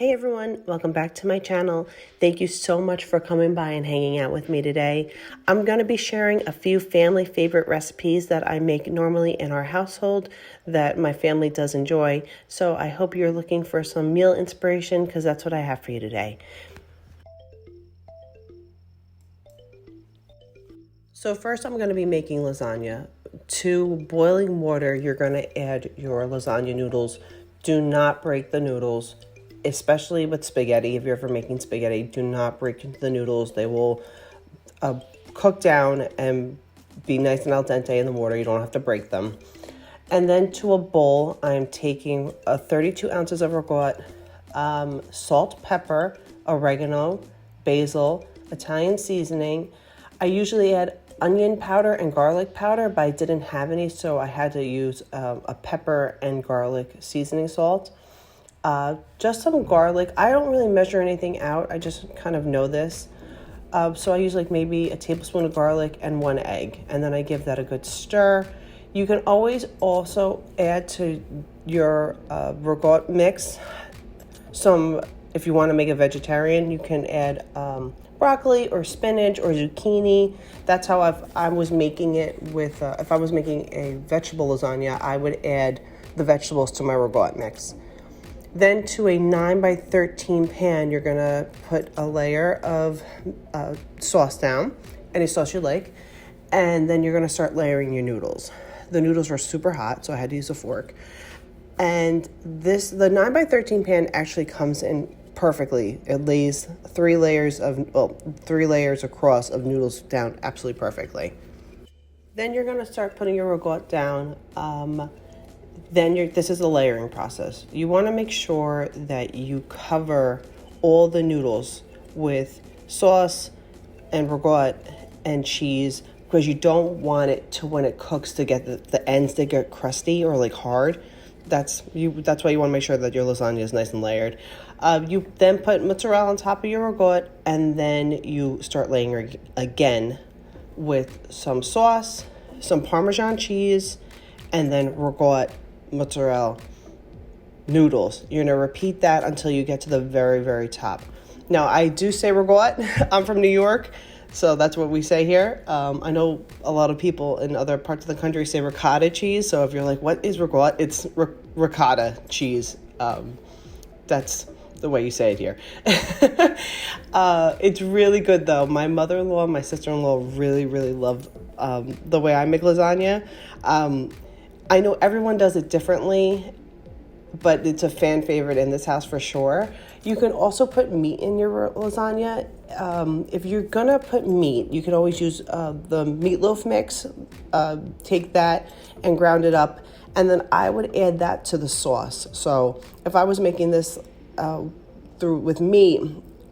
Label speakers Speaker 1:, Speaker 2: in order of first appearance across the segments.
Speaker 1: Hey everyone, welcome back to my channel. Thank you so much for coming by and hanging out with me today. I'm going to be sharing a few family favorite recipes that I make normally in our household that my family does enjoy. So I hope you're looking for some meal inspiration because that's what I have for you today. So first I'm going to be making lasagna. To boiling water, you're going to add your lasagna noodles. Do not break the noodles, especially with spaghetti. If you're ever making spaghetti, do not break into the noodles. They will cook down and be nice and al dente in the water. You don't have to break them. And then to a bowl, I'm taking 32 ounces of ragout, salt, pepper, oregano, basil, Italian seasoning. I usually add onion powder and garlic powder, but I didn't have any, so I had to use a pepper and garlic seasoning salt. Just some garlic. I don't really measure anything out. I just kind of know this. So I use like maybe a tablespoon of garlic and 1 egg, and then I give that a good stir. You can always also add to your ragout mix if you want to make it vegetarian, you can add broccoli or spinach or zucchini. That's how I was making it with, if I was making a vegetable lasagna, I would add the vegetables to my ragout mix. Then to a 9x13 pan, you're gonna put a layer of sauce down, any sauce you like, and then you're gonna start layering your noodles. The noodles are super hot, so I had to use a fork. And the 9x13 pan actually comes in perfectly. It lays 3 layers across of noodles down absolutely perfectly. Then you're gonna start putting your ragout down. This is the layering process. You want to make sure that you cover all the noodles with sauce and ragout and cheese, because you don't want it to, when it cooks, to get the ends to get crusty or like hard. That's why you want to make sure that your lasagna is nice and layered. You then put mozzarella on top of your ragout, and then you start layering again with some sauce, some Parmesan cheese, and then ragout, mozzarella, noodles. You're going to repeat that until you get to the very, very top. Now, I do say ragout. I'm from New York, so that's what we say here. I know a lot of people in other parts of the country say ricotta cheese. So if you're like, what is ragout? It's ricotta cheese. That's the way you say it here. It's really good, though. My mother-in-law and my sister-in-law really, really love the way I make lasagna. I know everyone does it differently, but it's a fan favorite in this house for sure. You can also put meat in your lasagna. If you're gonna put meat, you can always use the meatloaf mix. Take that and ground it up, and then I would add that to the sauce. So if I was making this with meat,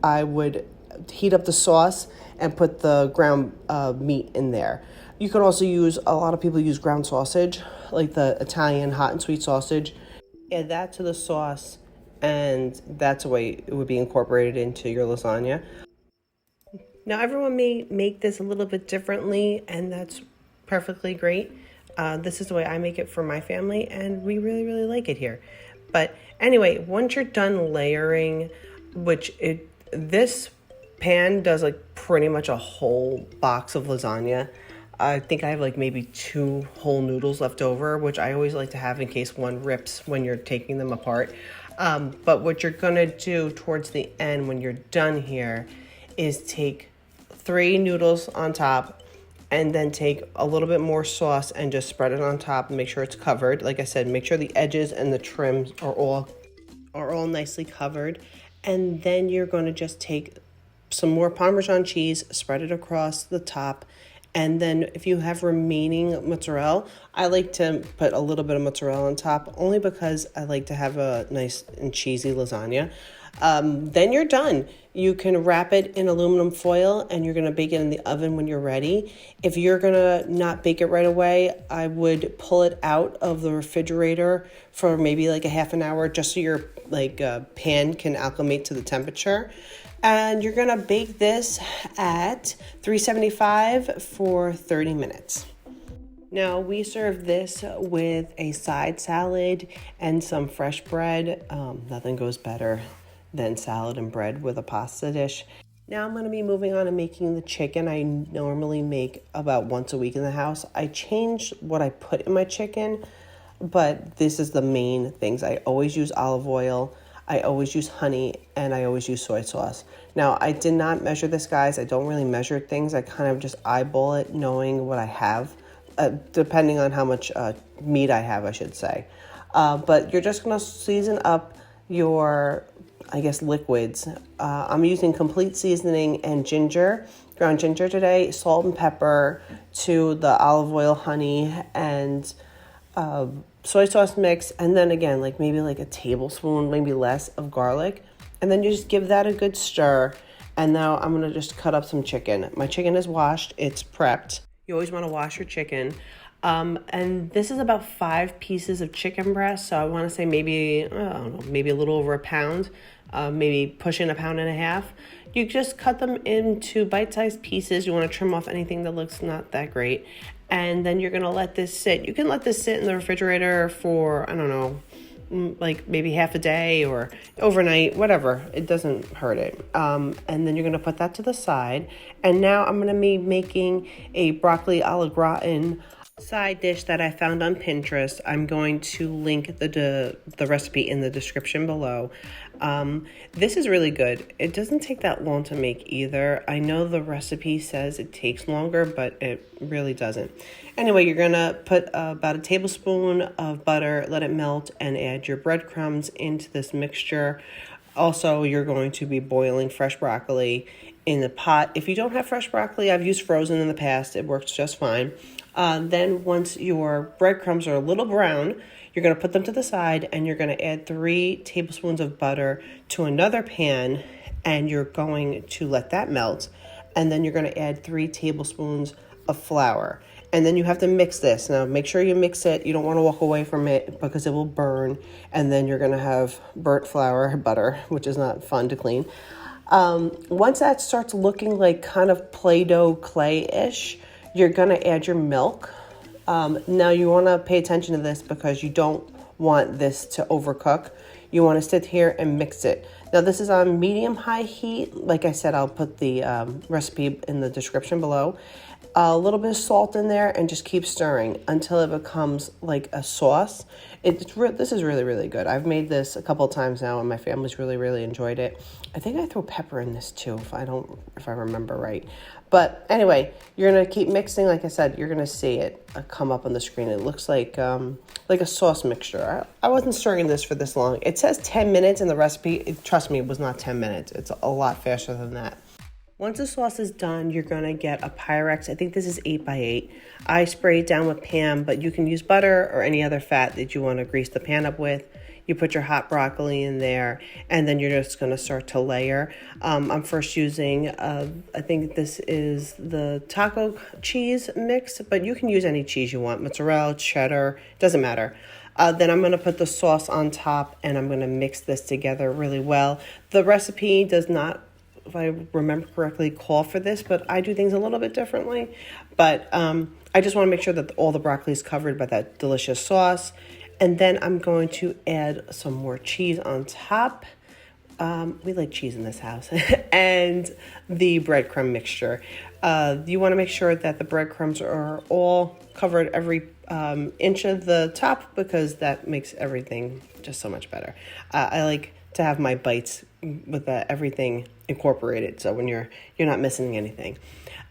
Speaker 1: I would heat up the sauce and put the ground meat in there. You can also a lot of people use ground sausage, like the Italian hot and sweet sausage. Add that to the sauce, and that's the way it would be incorporated into your lasagna. Now, everyone may make this a little bit differently, and that's perfectly great. This is the way I make it for my family, and we really, really like it here. But anyway, once you're done layering, this pan does like pretty much a whole box of lasagna. I think I have like maybe 2 whole noodles left over, which I always like to have in case one rips when you're taking them apart. But what you're gonna do towards the end when you're done here is take 3 noodles on top, and then take a little bit more sauce and just spread it on top and make sure it's covered. Like I said, make sure the edges and the trims are all nicely covered. And then you're gonna just take some more Parmesan cheese, spread it across the top. And then if you have remaining mozzarella, I like to put a little bit of mozzarella on top, only because I like to have a nice and cheesy lasagna. Then you're done. You can wrap it in aluminum foil, and you're going to bake it in the oven when you're ready. If you're going to not bake it right away, I would pull it out of the refrigerator for maybe like a half an hour, just so your pan can acclimate to the temperature. And you're gonna bake this at 375 for 30 minutes. Now, we serve this with a side salad and some fresh bread. Nothing goes better than salad and bread with a pasta dish. Now I'm going to be moving on and making the chicken. I normally make about once a week in the house. I changed what I put in my chicken, but this is the main things. I always use olive oil, I always use honey, and I always use soy sauce. Now, I did not measure this, guys. I don't really measure things. I kind of just eyeball it, knowing what I have, depending on how much meat I have, I should say. But you're just going to season up your, I guess, liquids. I'm using complete seasoning and ginger, ground ginger today, salt and pepper to the olive oil, honey, and soy sauce mix, and then again, like maybe like a tablespoon, maybe less, of garlic. And then you just give that a good stir. And now I'm going to just cut up some chicken. My chicken is washed. It's prepped. You always want to wash your chicken. And this is about 5 pieces of chicken breast. So I want to say maybe, I don't know, maybe a little over a pound, maybe pushing 1.5 pounds. You just cut them into bite-sized pieces. You want to trim off anything that looks not that great. And then you're going to let this sit. You can let this sit in the refrigerator for, I don't know, like maybe half a day or overnight, whatever. It doesn't hurt it. And then you're going to put that to the side. And now I'm going to be making a broccoli au gratin side dish that I found on Pinterest. I'm going to link the recipe in the description below. This is really good. It doesn't take that long to make either. I know the recipe says it takes longer, but it really doesn't. Anyway, you're gonna put about a tablespoon of butter, let it melt, and add your breadcrumbs into this mixture. Also, you're going to be boiling fresh broccoli in the pot. If you don't have fresh broccoli, I've used frozen in the past. It works just fine. Then once your breadcrumbs are a little brown, you're going to put them to the side, and you're going to add 3 tablespoons of butter to another pan, and you're going to let that melt. And then you're going to add 3 tablespoons of flour. And then you have to mix this. Now, make sure you mix it. You don't want to walk away from it because it will burn. And then you're going to have burnt flour, butter, which is not fun to clean. Once that starts looking like kind of Play-Doh clay-ish, you're going to add your milk. Now you want to pay attention to this because you don't want this to overcook. You want to sit here and mix it. Now this is on medium-high heat. Like I said, I'll put the recipe in the description below. A little bit of salt in there, and just keep stirring until it becomes like a sauce. This is really, really good. I've made this a couple of times now, and my family's really, really enjoyed it. I think I throw pepper in this too, if I remember right. But anyway, you're gonna keep mixing. Like I said, you're gonna see it come up on the screen. It looks like a sauce mixture. I wasn't stirring this for this long. It says 10 minutes in the recipe. Trust me, it was not 10 minutes. It's a lot faster than that. Once the sauce is done, you're going to get a Pyrex. I think this is 8x8. I spray it down with Pam, but you can use butter or any other fat that you want to grease the pan up with. You put your hot broccoli in there, and then you're just going to start to layer. I'm first using, I think this is the taco cheese mix, but you can use any cheese you want. Mozzarella, cheddar, doesn't matter. Then I'm going to put the sauce on top, and I'm going to mix this together really well. The recipe does not, if I remember correctly, call for this, but I do things a little bit differently. But I just want to make sure that all the broccoli is covered by that delicious sauce. And then I'm going to add some more cheese on top. We like cheese in this house. And the breadcrumb mixture. You want to make sure that the breadcrumbs are all covered every inch of the top, because that makes everything just so much better. I like to have my bites with everything incorporated, so when you're not missing anything.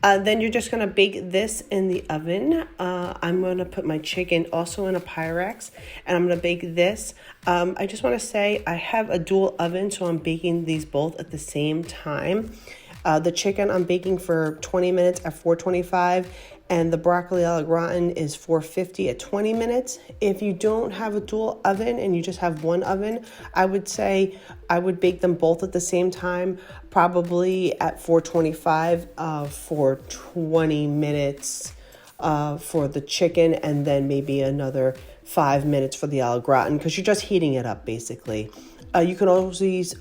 Speaker 1: Then you're just going to bake this in the oven. I'm going to put my chicken also in a Pyrex, and I'm going to bake this. I just want to say I have a dual oven, so I'm baking these both at the same time. The chicken I'm baking for 20 minutes at 425, and the broccoli au gratin is 450 at 20 minutes. If you don't have a dual oven and you just have one oven, I would say I would bake them both at the same time, probably at 425 for 20 minutes for the chicken, and then maybe another 5 minutes for the au gratin, because you're just heating it up basically. You can always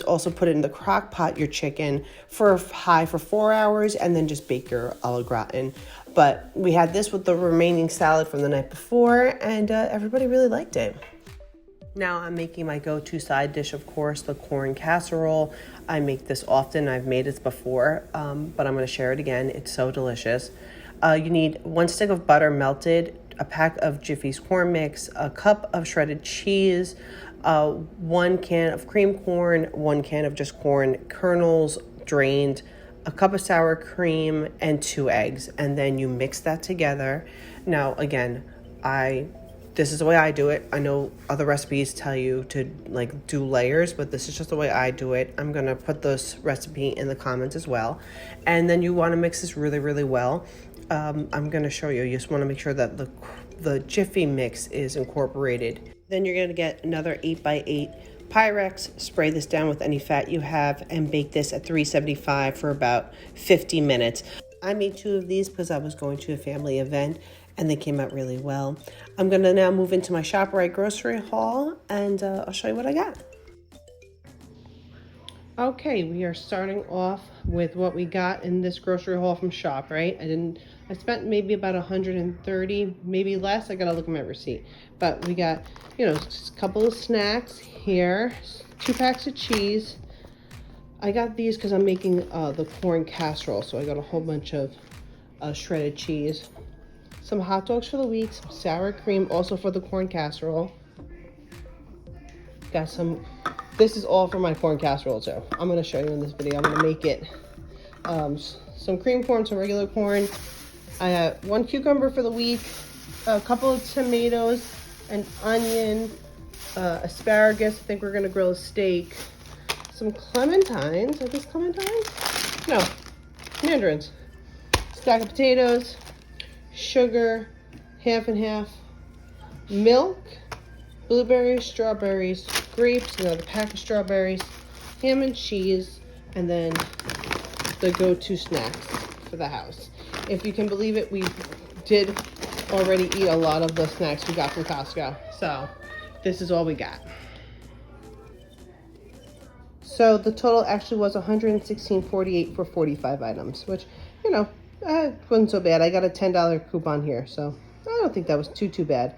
Speaker 1: also put it in the crock pot, your chicken, for 4 hours, and then just bake your au gratin. But we had this with the remaining salad from the night before, and everybody really liked it. Now I'm making my go-to side dish, of course, the corn casserole. I make this often. I've made it before, but I'm going to share it again. It's so delicious. You need 1 stick of butter melted, a pack of Jiffy's corn mix, a cup of shredded cheese, 1 can of cream corn, 1 can of just corn kernels drained, a cup of sour cream, and 2 eggs. And then you mix that together. Now, again, this is the way I do it. I know other recipes tell you to like do layers, but this is just the way I do it. I'm gonna put this recipe in the comments as well. And then you wanna mix this really, really well. I'm gonna show you. You just wanna make sure that the Jiffy mix is incorporated. Then you're gonna get another 8x8 Pyrex, spray this down with any fat you have, and bake this at 375 for about 50 minutes. I made 2 of these because I was going to a family event, and they came out really well. I'm gonna now move into my ShopRite grocery haul, and I'll show you what I got. Okay, we are starting off with what we got in this grocery haul from ShopRite. I spent maybe about 130, maybe less. I gotta look at my receipt. But we got, just a couple of snacks here, 2 packs of cheese. I got these because I'm making the corn casserole, so I got a whole bunch of shredded cheese. Some hot dogs for the week, some sour cream also for the corn casserole. Got this is all for my corn casserole too. I'm gonna show you in this video. I'm gonna make it. Some cream corn, some regular corn. I have 1 cucumber for the week, a couple of tomatoes, an onion, asparagus. I think we're gonna grill a steak. Some clementines. Are these clementines? No, mandarins. Stack of potatoes. Sugar, half and half, milk, blueberries, strawberries, grapes, another pack of strawberries, ham and cheese, and then the go-to snacks for the house. If you can believe it, we did already eat a lot of the snacks we got from Costco. So this is all we got. So the total actually was $116.48 for 45 items, which, wasn't so bad. I got a $10 coupon here, so I don't think that was too bad.